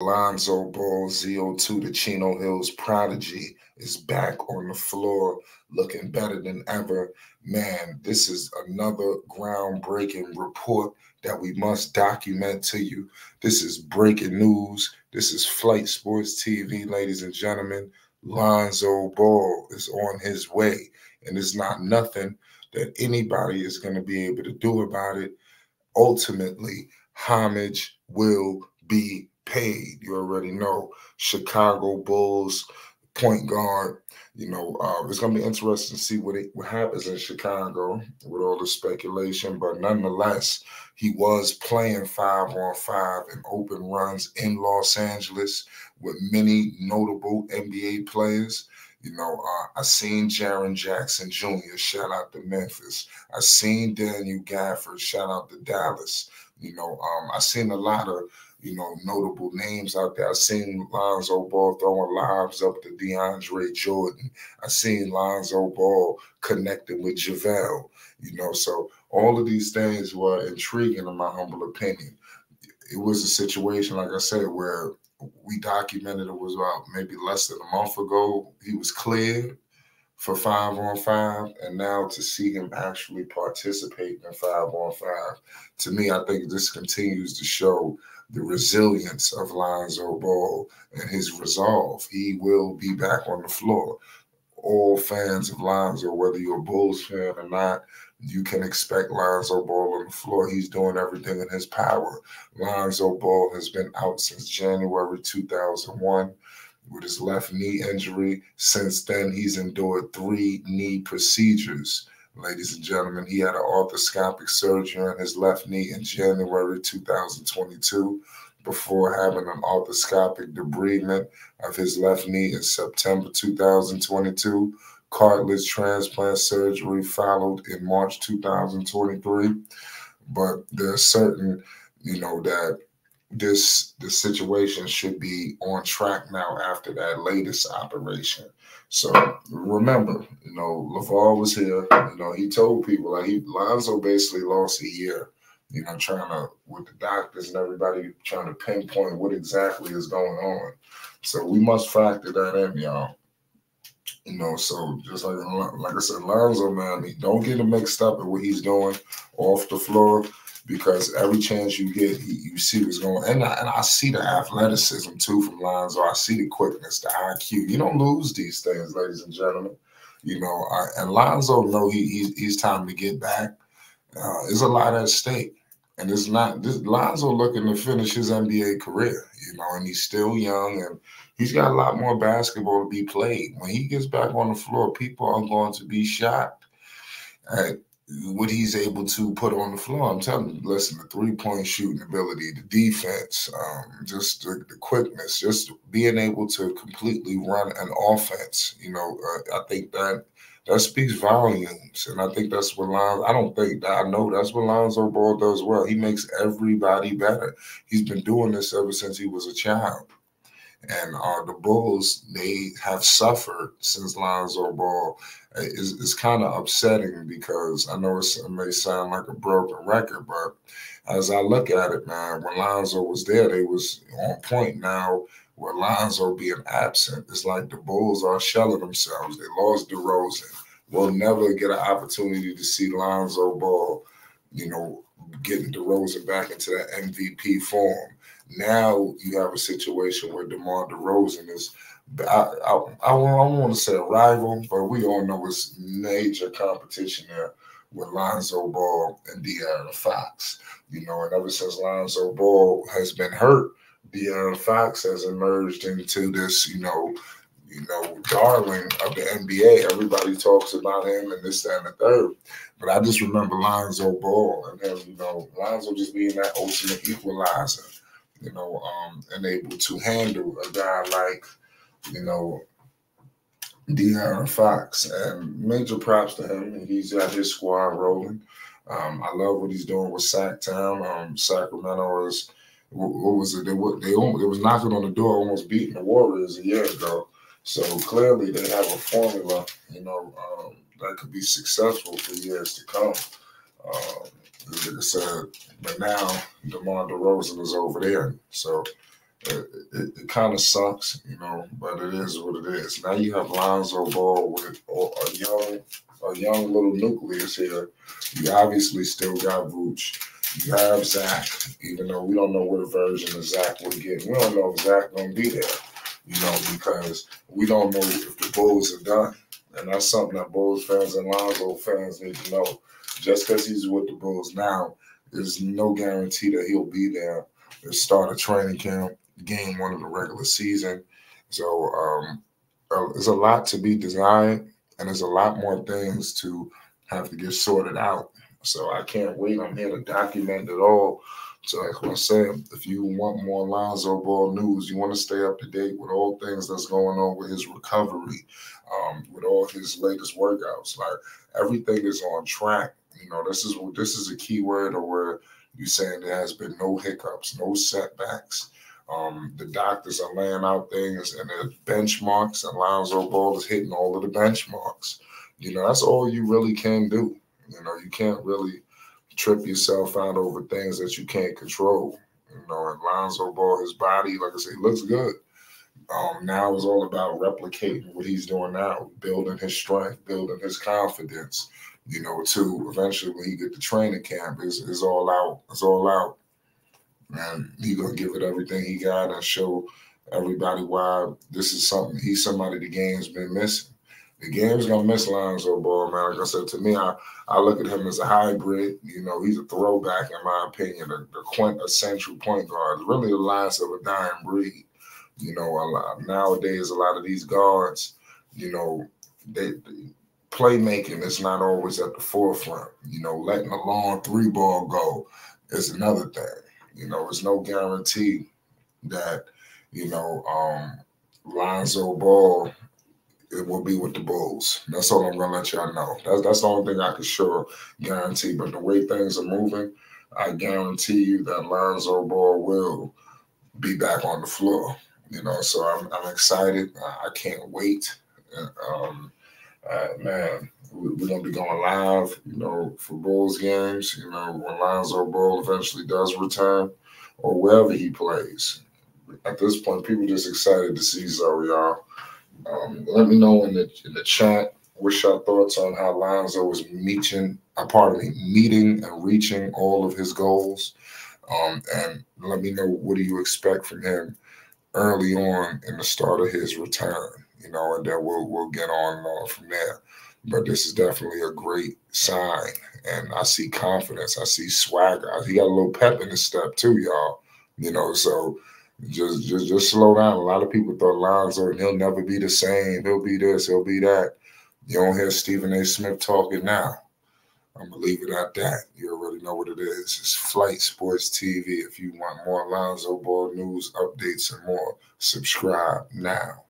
Lonzo Ball, ZO2, the Chino Hills prodigy, is back on the floor looking better than ever. Man, this is another groundbreaking report that we must document to you. This is breaking news. This is Flight Sports TV, ladies and gentlemen. Lonzo Ball is on his way, and it's not nothing that anybody is going to be able to do about it. Ultimately, homage will be paid. You already know. Chicago Bulls point guard. It's going to be interesting to see what happens in Chicago with all the speculation. But nonetheless, he was playing 5-on-5 and open runs in Los Angeles with many notable NBA players. I seen Jaren Jackson Jr. Shout out to Memphis. I seen Daniel Gafford. Shout out to Dallas. I seen a lot of notable names out there. I seen Lonzo Ball throwing lobs up to DeAndre Jordan. I seen Lonzo Ball connecting with JaVale. So all of these things were intriguing in my humble opinion. It was a situation, like I said, where we documented it was about maybe less than a month ago. He was cleared for 5-on-5, and now to see him actually participate in 5-on-5, to me, I think this continues to show the resilience of Lonzo Ball and his resolve. He will be back on the floor. All fans of Lonzo, whether you're a Bulls fan or not, you can expect Lonzo Ball on the floor. He's doing everything in his power. Lonzo Ball has been out since January 2001 with his left knee injury. Since then, he's endured 3 knee procedures. Ladies and gentlemen, he had an arthroscopic surgery on his left knee in January 2022 before having an arthroscopic debridement of his left knee in September 2022. Cartilage transplant surgery followed in March 2023. But there's certain, that this situation should be on track now after that latest operation. So remember, LaVar was here. He told people Lonzo basically lost a year. Trying to with the doctors and everybody trying to pinpoint what exactly is going on. So we must factor that in, y'all. So just like I said, Lonzo, man, don't get him mixed up in what he's doing off the floor, because every chance you get, you see what's going on. And I see the athleticism, too, from Lonzo. I see the quickness, the IQ. You don't lose these things, ladies and gentlemen. And Lonzo know he's time to get back. There's a lot at stake. And it's not this Lonzo looking to finish his NBA career, and he's still young and he's got a lot more basketball to be played. When he gets back on the floor, people are going to be shocked at what he's able to put on the floor. I'm telling you, listen, the three-point shooting ability, the defense, just the quickness, just being able to completely run an offense. I think that speaks volumes, and I think that's what I know that's what Lonzo Ball does well. He makes everybody better. He's been doing this ever since he was a child. And the Bulls, they have suffered since Lonzo Ball. It's kind of upsetting because I know it may sound like a broken record, but as I look at it, man, when Lonzo was there, they was on point. Now, with Lonzo being absent, it's like the Bulls are shelling themselves. They lost DeRozan. We'll never get an opportunity to see Lonzo Ball, getting DeRozan back into that MVP form. Now you have a situation where DeMar DeRozan is, I don't want to say a rival, but we all know it's major competition there with Lonzo Ball and De'Aaron Fox. And ever since Lonzo Ball has been hurt, De'Aaron Fox has emerged into this, darling of the NBA. Everybody talks about him and this, that, and the third. But I just remember Lonzo Ball and him, Lonzo just being that ultimate equalizer, and able to handle a guy like, De'Aaron Fox. And major props to him. He's got his squad rolling. I love what he's doing with Sacktown. Sacramento is, what was it? It was knocking on the door, almost beating the Warriors a year ago. So clearly they have a formula, that could be successful for years to come. Like I said, but now DeMar DeRozan is over there. So It kind of sucks, you know, but it is what it is. Now you have Lonzo Ball with a young little nucleus here. You obviously still got Vooch. You have Zach, even though we don't know what version of Zach we're getting. We don't know if Zach gonna be there, you know, because we don't know if the Bulls are done. And that's something that Bulls fans and Lonzo fans need to know. Just because he's with the Bulls now, there's no guarantee that he'll be there to start a training camp, game one of the regular season. So there's a lot to be designed, and there's a lot more things to have to get sorted out. So I can't wait. I'm here to document it all. So like I said, if you want more Lonzo Ball news, you want to stay up to date with all things that's going on with his recovery, with all his latest workouts. Like everything is on track. You know, this is a key word of where you're saying there has been no hiccups, no setbacks. The doctors are laying out things and there's benchmarks, and Lonzo Ball is hitting all of the benchmarks. You know, that's all you really can do. You know, you can't really trip yourself out over things that you can't control. You know, and Lonzo Ball, his body, like I say, looks good. Now it's all about replicating what he's doing now, building his strength, building his confidence, you know, to eventually when he get to training camp, is all out. It's all out. And he's gonna give it everything he got and show everybody why this is something he's somebody the game's been missing. The game's gonna miss Lonzo Ball, man. Like I said, to me, I look at him as a hybrid. You know, he's a throwback in my opinion, the quintessential point guard. Really the last of a dying breed. You know, nowadays a lot of these guards, you know, they playmaking is not always at the forefront. You know, letting a long three ball go is another thing. You know, there's no guarantee that, you know, Lonzo Ball it will be with the Bulls. That's all I'm gonna let y'all know. That's the only thing I can sure guarantee. But the way things are moving, I guarantee you that Lonzo Ball will be back on the floor. You know, so I'm excited. I can't wait. Man, we're gonna be going live, you know, for Bulls games. You know, when Lonzo Ball eventually does return, or wherever he plays. At this point, people just excited to see Zoe, y'all. Let me know in the chat what's your thoughts on how Lonzo is meeting and reaching all of his goals. And let me know what do you expect from him early on in the start of his return, you know, and then we'll get on and on from there. But this is definitely a great sign, and I see confidence. I see swagger. He got a little pep in his step too, y'all. You know, so just slow down. A lot of people thought Lonzo he'll never be the same. He'll be this. He'll be that. You don't hear Stephen A. Smith talking now. I'm gonna leave it at that. You already know what it is. It's Flight Sports TV. If you want more Lonzo Ball news, updates, and more, subscribe now.